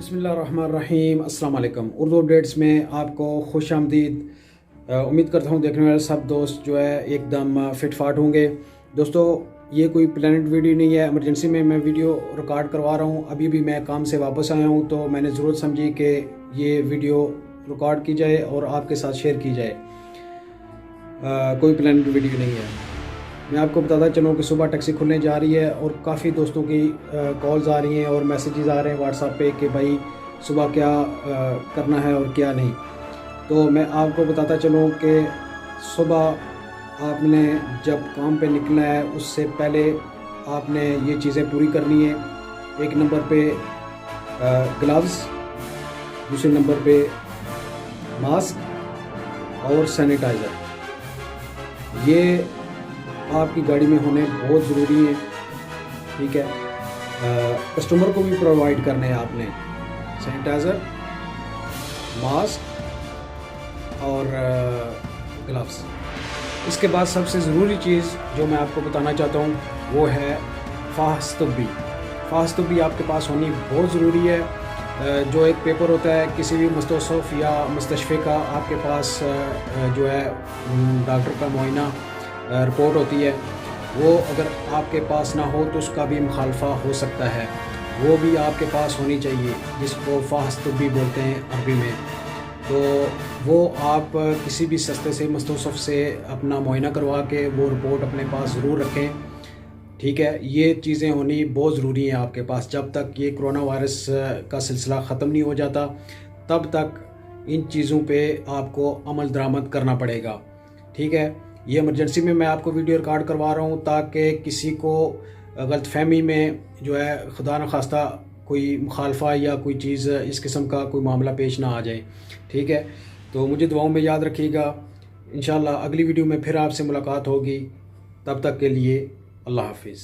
बिस्मिल्लाहिर्रहमानिर्रहीम अस्सलाम वालेकुम। उर्दू अपडेट्स में आपको खुश आमदीद। उम्मीद करता हूँ देखने वाले सब दोस्त जो है एकदम फिट फाट होंगे। दोस्तों, ये कोई प्लानड वीडियो नहीं है, इमरजेंसी में मैं वीडियो रिकॉर्ड करवा रहा हूँ। अभी भी मैं काम से वापस आया हूँ तो मैंने ज़रूरत समझी कि ये वीडियो रिकॉर्ड की जाए और आपके साथ शेयर की जाए। कोई प्लानड वीडियो नहीं है। मैं आपको बताता चलूँ कि सुबह टैक्सी खुलने जा रही है और काफ़ी दोस्तों की कॉल्स आ रही हैं और मैसेजेस आ रहे हैं व्हाट्सएप पे कि भाई सुबह क्या करना है और क्या नहीं। तो मैं आपको बताता चलूँ कि सुबह आपने जब काम पे निकलना है उससे पहले आपने ये चीज़ें पूरी करनी है। एक नंबर पे ग्लव्स, दूसरे नंबर पे मास्क और सैनिटाइज़र। ये आपकी गाड़ी में होने बहुत ज़रूरी है, ठीक है। कस्टमर को भी प्रोवाइड करने हैं आपने सैनिटाइज़र, मास्क और ग्लव्स। इसके बाद सबसे ज़रूरी चीज़ जो मैं आपको बताना चाहता हूँ वो है फ़ाहस-तब्बी। फ़ाहस-तब्बी आपके पास होनी बहुत ज़रूरी है। जो एक पेपर होता है किसी भी मुस्तौसफ़ या मुस्तशफ़े का, आपके पास जो है डॉक्टर का मुआयना रिपोर्ट होती है, वो अगर आपके पास ना हो तो उसका भी मुखालफा हो सकता है, वो भी आपके पास होनी चाहिए, जिसको फ़ाहस-तब्बी बोलते हैं अरबी में। तो वो आप किसी भी सस्ते से मुस्तौसफ़ से अपना मुआयना करवा के वो रिपोर्ट अपने पास ज़रूर रखें, ठीक है। ये चीज़ें होनी बहुत ज़रूरी हैं आपके पास। जब तक ये कोरोना वायरस का सिलसिला ख़त्म नहीं हो जाता तब तक इन चीज़ों पे आपको अमल दरामद करना पड़ेगा, ठीक है। ये इमरजेंसी में मैं आपको वीडियो रिकॉर्ड करवा रहा हूँ ताकि किसी को गलतफहमी में जो है खुदा न खास्ता कोई मुखालफा या कोई चीज़ इस किस्म का कोई मामला पेश ना आ जाए, ठीक है। तो मुझे दुआओं में याद रखिएगा। इंशाअल्लाह अगली वीडियो में फिर आपसे मुलाकात होगी। तब तक के लिए अल्लाह हाफिज़।